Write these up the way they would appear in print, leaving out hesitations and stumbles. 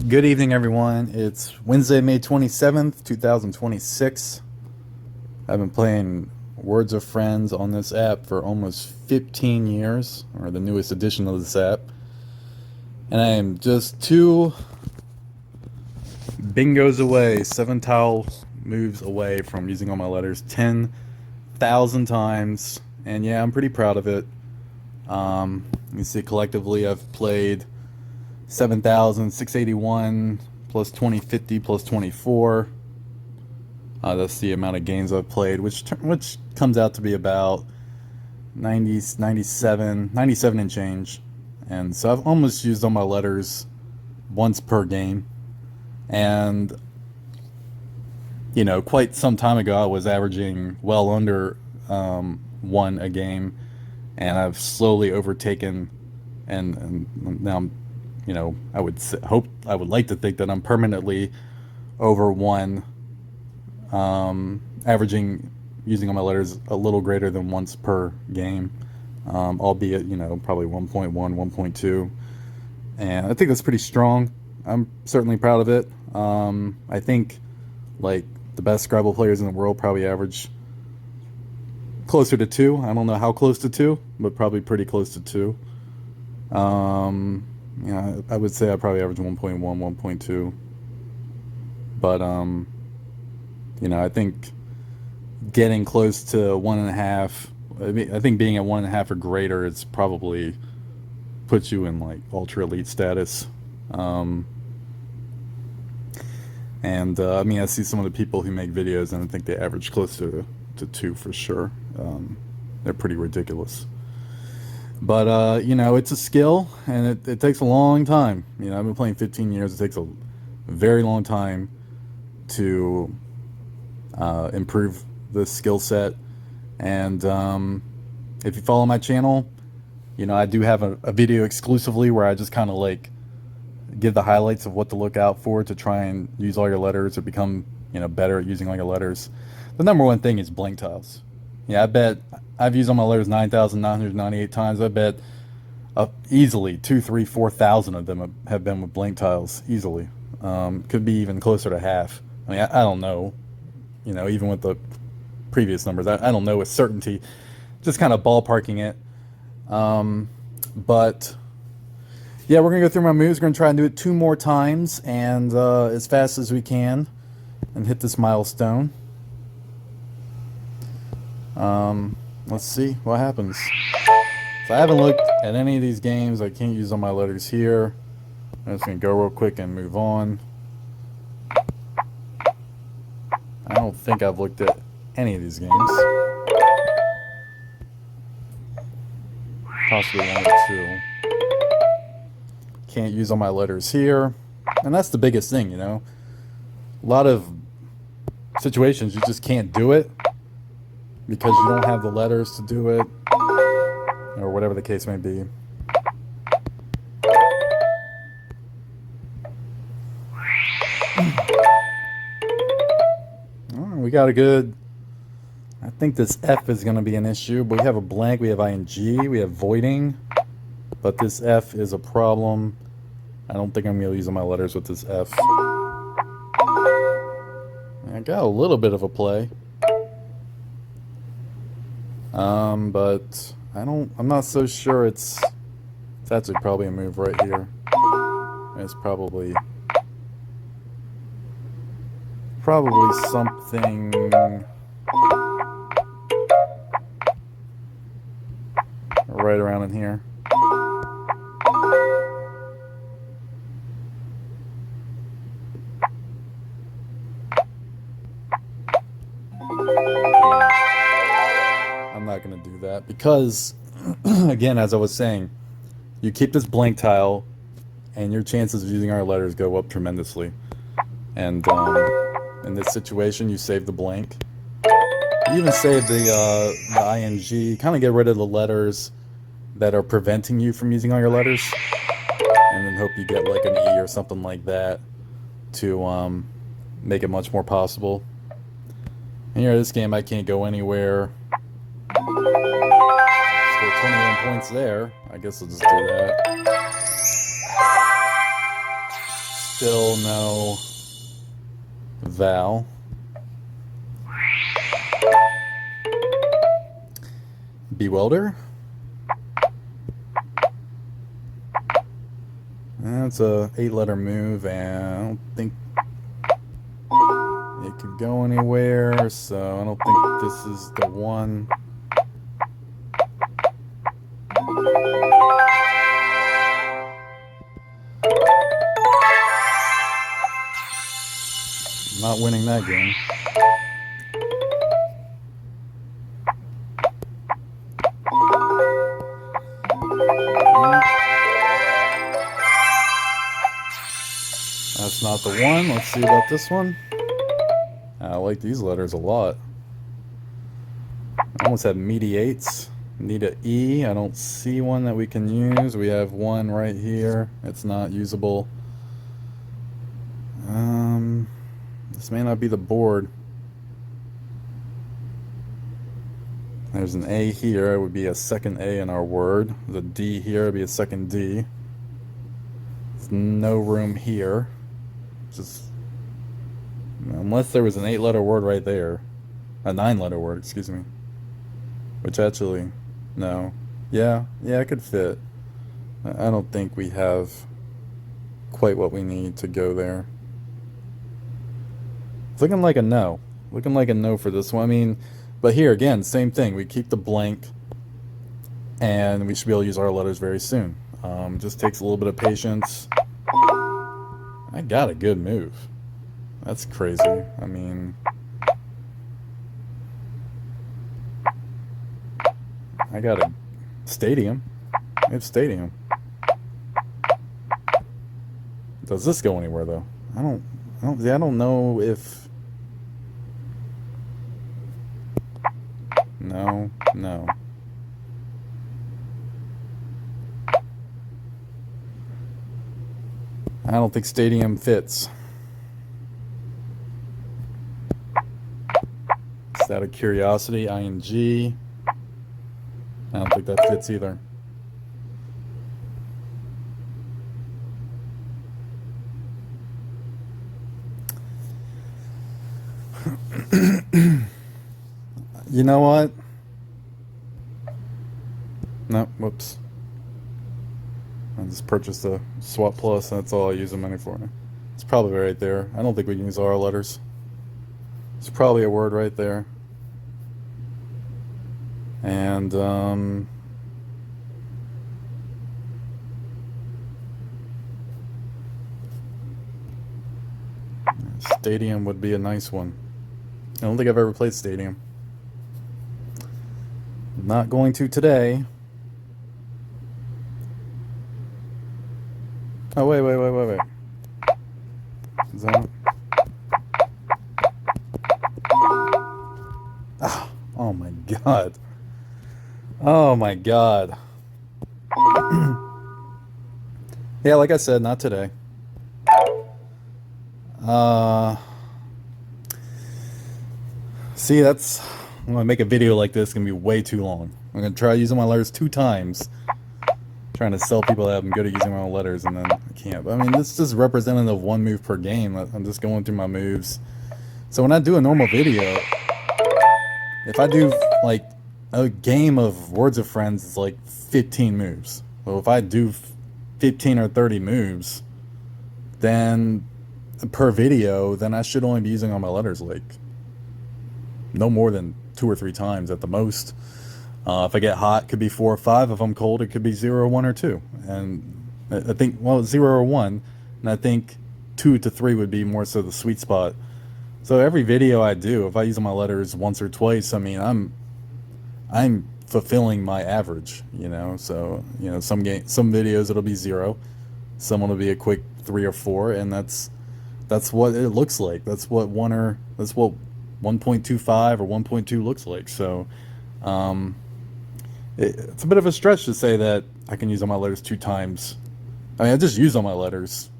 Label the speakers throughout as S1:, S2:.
S1: Good evening, everyone. It's Wednesday, May 27th, 2026. I've been playing Words of Friends on this app for almost 15 years, or the newest edition of this app. And I am just two bingos away, 7 tile moves away from using all my letters 10,000 times. And yeah, I'm pretty proud of it. You see, collectively, I've played 7,681 plus 2050 plus 24. That's the amount of games I've played, which comes out to be about 97 and change. And so I've almost used all my letters once per game. And, quite some time ago, I was averaging well under one a game. And I've slowly overtaken, and now I'm, I would like to think that I'm permanently over one, averaging, using all my letters, a little greater than once per game, albeit, probably 1.1, 1.2. And I think that's pretty strong. I'm certainly proud of it. I think, like, the best Scrabble players in the world probably average closer to 2. I don't know how close to 2, but probably pretty close to 2. I would say I probably average 1.1, 1.2. But, I think getting close to 1.5, I think being at 1.5 or greater, it's probably puts you in, like, ultra elite status. I see some of the people who make videos, and I think they average close to 2 for sure. They're pretty ridiculous. But, it's a skill, and it takes a long time. I've been playing 15 years. It takes a very long time to improve the skill set. And if you follow my channel, I do have a video exclusively where I just kind of, like, give the highlights of what to look out for to try and use all your letters or become, better at using all your letters. The number one thing is blank tiles. Yeah, I bet I've used all my letters 9,998 times. I bet easily 2, 3, 4,000 of them have been with blank tiles, easily. Could be even closer to half. I don't know, even with the previous numbers. I don't know with certainty. Just kind of ballparking it. But yeah, we're going to go through my moves. We're going to try and do it 2 more times and as fast as we can and hit this milestone. Let's see what happens. So I haven't looked at any of these games. I can't use all my letters here. I'm just going to go real quick and move on. I don't think I've looked at any of these games. Possibly 1 or 2. Can't use all my letters here. And that's the biggest thing, A lot of situations you just can't do it because you don't have the letters to do it, or whatever the case may be. We got a good... I think this F is going to be an issue, but we have a blank, we have ing, we have voiding, but this F is a problem. I don't think I'm going to use all my letters with this F. I got a little bit of a play. But I'm not so sure it's actually probably a move right here. It's probably something right around in here. I'm not going to do that because, again, as I was saying, you keep this blank tile and your chances of using our letters go up tremendously. And in this situation, you save the blank. You even save the ing, kind of get rid of the letters that are preventing you from using all your letters, and then hope you get like an E or something like that to make it much more possible. And here in this game, I can't go anywhere. Score 21 points there. I guess I'll just do that. Still no vowel. Bewilder. That's a 8-letter move, and I don't think it could go anywhere, so I don't think this is the one. Not winning that game. That's not the one. Let's see about this one. I like these letters a lot. I almost have mediates. Need an E. I don't see one that we can use. We have one right here. It's not usable. This may not be the board. There's an A here. It would be a second A in our word. The D here would be a second D. There's no room here. Just unless there was an 8-letter word right there. A 9-letter word, excuse me. Which actually, no. Yeah, it could fit. I don't think we have quite what we need to go there. It's looking like a no. Looking like a no for this one. I mean, but here again, same thing. We keep the blank, and we should be able to use our letters very soon. Just takes a little bit of patience. I got a good move. That's crazy. I mean, I got a stadium. I have stadium. Does this go anywhere though? I don't know if. No. I don't think stadium fits. Is that a curiosity? ING. I don't think that fits either. You know what? No, whoops. I just purchased a Swap Plus, and that's all I use the money for. It's probably right there. I don't think we can use our letters. It's probably a word right there. And, stadium would be a nice one. I don't think I've ever played Stadium. Not going to today. Oh, wait. Is that... Oh my god. Oh my god. Yeah, like I said, not today. See, that's... I'm going to make a video like this. It's going to be way too long. I'm going to try using my letters 2 times. Trying to sell people that I'm good at using my own letters, and then I can't. But, I mean, this is just representative of 1 move per game. I'm just going through my moves. So when I do a normal video, if I do, like, a game of Words of Friends, it's like 15 moves. Well, if I do 15 or 30 moves, then per video, then I should only be using all my letters, like, no more than 2 or 3 times at the most. If I get hot, it could be 4 or 5. If I'm cold, it could be 0 or 1 or 2. And I think, well, 0 or 1, and I think 2 to 3 would be more so the sweet spot. So every video I do, if I use my letters once or twice, I mean, I'm fulfilling my average, you know. So, you know, some videos it'll be 0, some will be a quick 3 or 4, and that's what it looks like. That's what 1.25 or 1.2 looks like. So, it's a bit of a stretch to say that I can use all my letters 2 times. I mean, I just used all my letters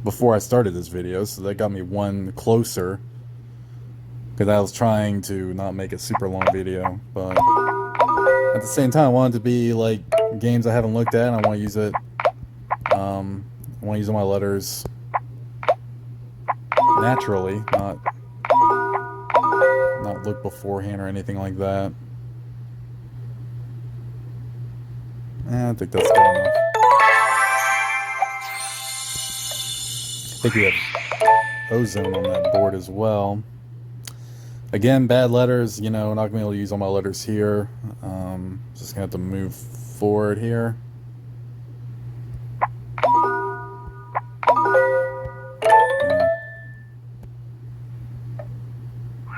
S1: before I started this video, so that got me 1 closer, because I was trying to not make a super long video, but at the same time I want it to be like games I haven't looked at, and I want to use it I want to use all my letters naturally, not look beforehand or anything like that. I think that's good enough. I think we have ozone on that board as well. Again, bad letters, you know, not going to be able to use all my letters here. Just going to have to move forward here. Yeah.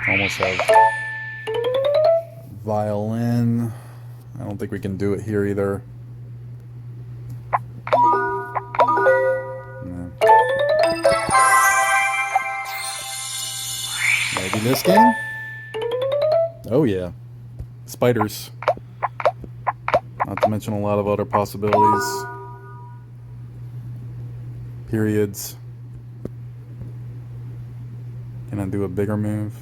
S1: Almost have violin. I don't think we can do it here either. No. Maybe this game? Oh yeah. Spiders. Not to mention a lot of other possibilities. Periods. Can I do a bigger move?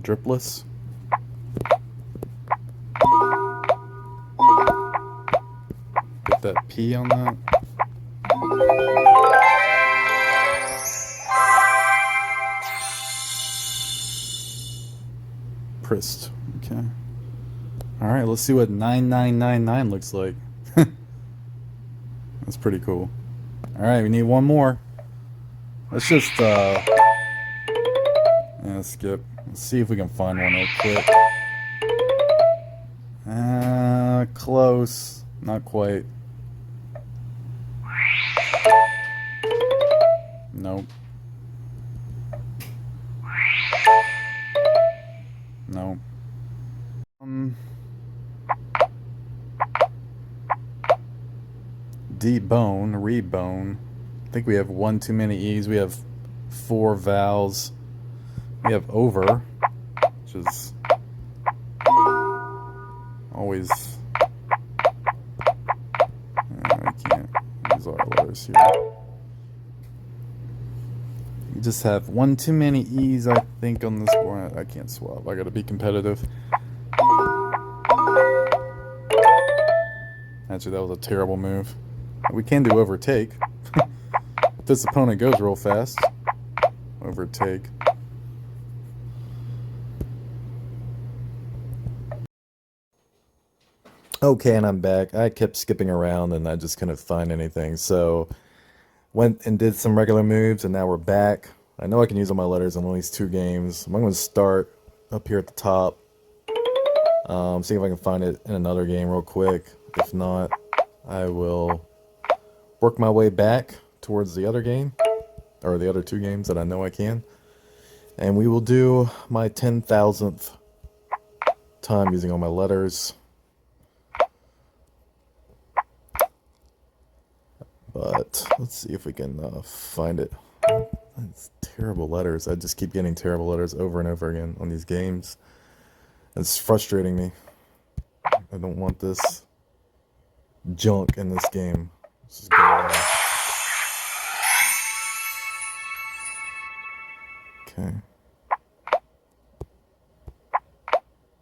S1: Dripless. Get that P on that. Prist. Okay. Alright, let's see what 9999 looks like. That's pretty cool. Alright, we need one more. Let's just yeah, skip. Let's see if we can find one real quick. Close. Not quite. Nope. No. Debone, rebone. I think we have one too many E's. We have 4 vowels. We have over, which is always. I can't use all our letters here. We just have one too many E's, I think, on this board. I can't swap. I gotta be competitive. Actually, that was a terrible move. We can do overtake. If this opponent goes real fast. Overtake. Okay, and I'm back. I kept skipping around and I just couldn't find anything. So, went and did some regular moves and now we're back. I know I can use all my letters in at least 2 games. I'm going to start up here at the top. See if I can find it in another game real quick. If not, I will work my way back towards the other game, or the other 2 games that I know I can. And we will do my 10,000th time using all my letters. But let's see if we can find it. It's terrible letters. I just keep getting terrible letters over and over again on these games. It's frustrating me. I don't want this junk in this game. Let's just go away. Okay.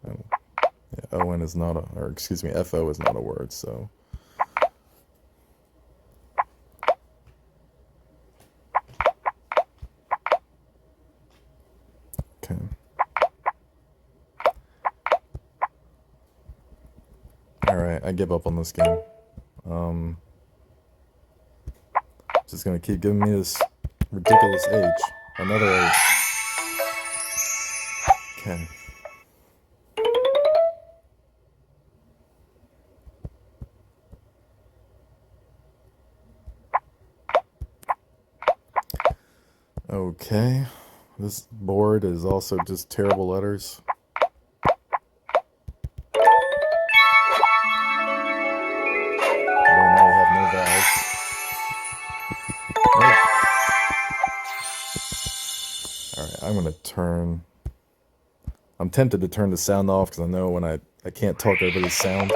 S1: Oh. Yeah, ON is not a, or excuse me, FO is not a word, so. Okay. Alright, I give up on this game. Just gonna keep giving me this ridiculous H. Another H. Okay. Okay. This board is also just terrible letters. Well, now we have no vowels. Nope. Alright, I'm gonna turn. I'm tempted to turn the sound off because I know when I can't talk over the sound.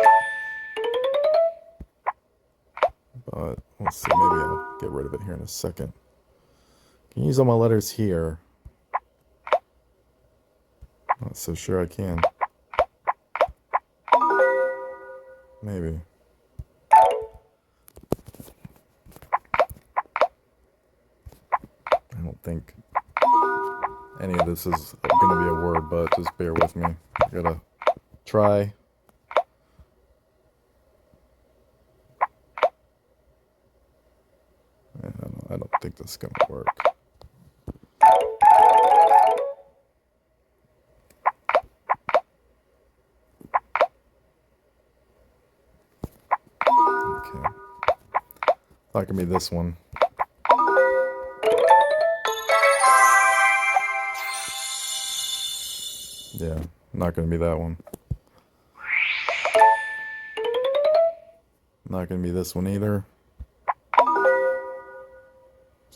S1: But we'll see, maybe I'll get rid of it here in a second. Can you use all my letters here? Not so sure I can. Maybe. I don't think any of this is going to be a word, but just bear with me. I gotta try. I don't think this is going to work. Okay. Not going to be this one. Yeah, not going to be that one. Not going to be this one either.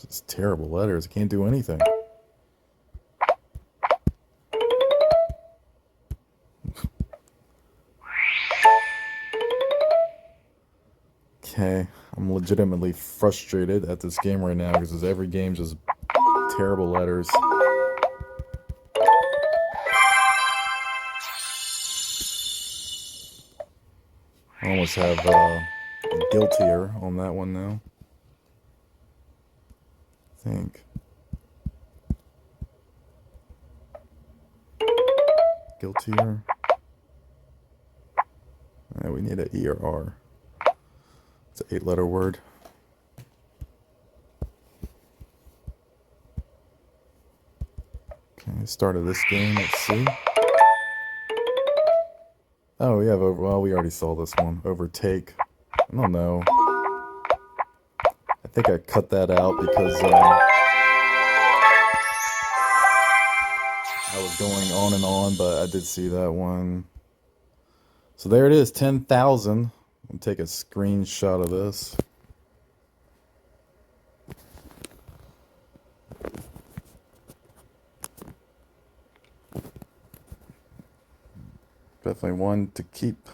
S1: It's terrible letters. I can't do anything. Okay, I'm legitimately frustrated at this game right now because every game's just terrible letters. I almost have guiltier on that one now. I think. Guiltier. Yeah, we need an E or R. It's an 8-letter word. Okay, start of this game, let's see. Oh, we have well, we already saw this one. Overtake. I don't know. I think I cut that out because I was going on and on, but I did see that one. So there it is, 10,000. I'll take a screenshot of this. Definitely one to keep.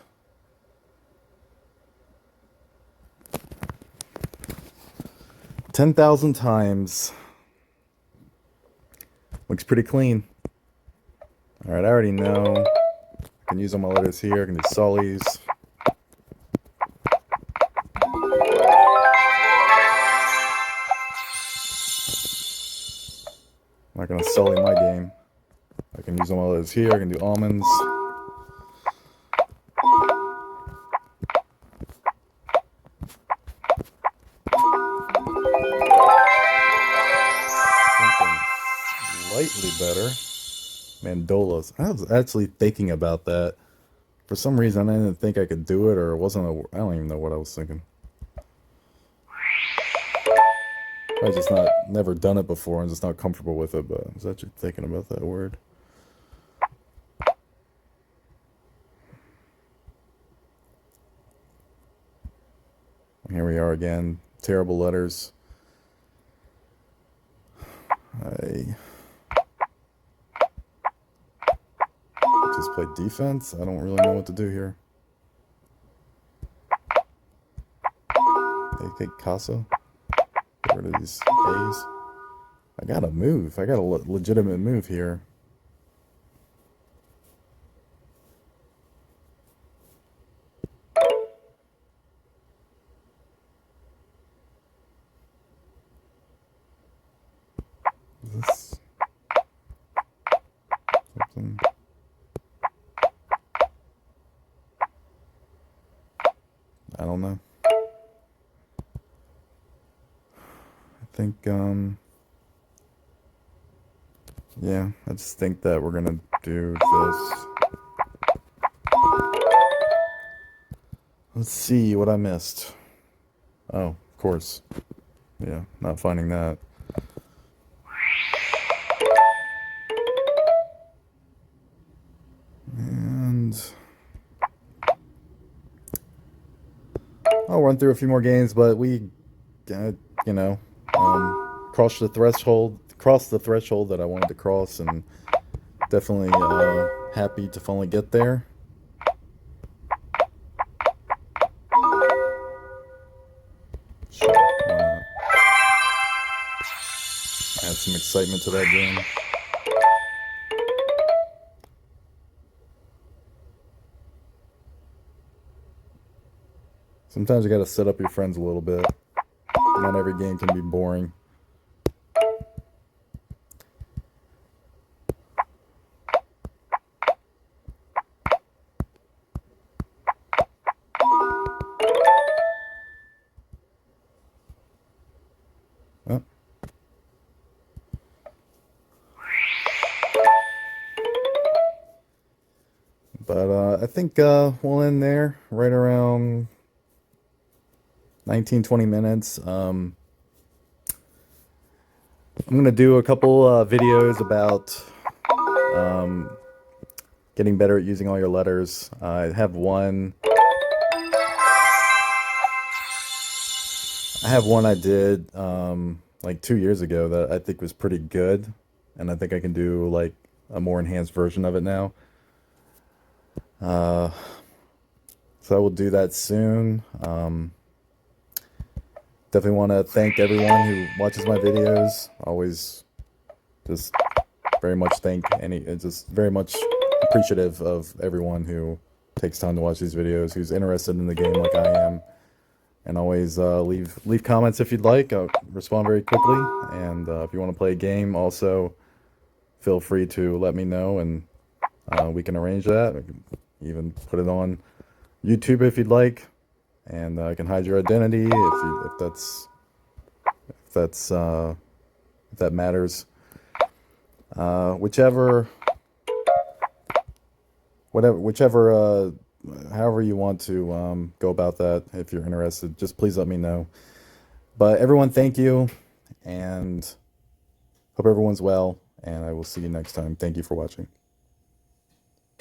S1: $10,000 times. Looks pretty clean. Alright, I already know. I can use all my letters here. I can do Sully's. I'm not going to sully my game. I can use all my letters here. I can do almonds. Something slightly better. Mandolas. I was actually thinking about that. For some reason, I didn't think I could do it, or it wasn't a... I don't even know what I was thinking. I just never done it before and just not comfortable with it, but I was actually thinking about that word. Here we are again. Terrible letters. I just play defense. I don't really know what to do here. AK Casa. Get rid of these A's. I gotta move. I got a legitimate move here. Is this something? I don't know. I think, yeah, I just think that we're gonna do this. Let's see what I missed. Oh, of course. Yeah, not finding that. And I'll run through a few more games, but we, you know, crossed the threshold that I wanted to cross, and definitely happy to finally get there. Sure, why not? Add some excitement to that game. Sometimes you gotta set up your friends a little bit. Not every game can be boring. Oh. But I think we'll end there right around 19, 20 minutes. I'm going to do a couple videos about getting better at using all your letters. I have one. I have one I did like 2 years ago that I think was pretty good, and I think I can do like a more enhanced version of it now. So I will do that soon. Definitely want to thank everyone who watches my videos. Always just very much just very much appreciative of everyone who takes time to watch these videos, who's interested in the game like I am. And always leave comments if you'd like. I'll respond very quickly. And if you want to play a game, also feel free to let me know, and we can arrange that. We can even put it on YouTube if you'd like, and I can hide your identity if that matters. However you want to go about that. If you're interested, just please let me know. But everyone, thank you, and hope everyone's well, and I will see you next time. Thank you for watching.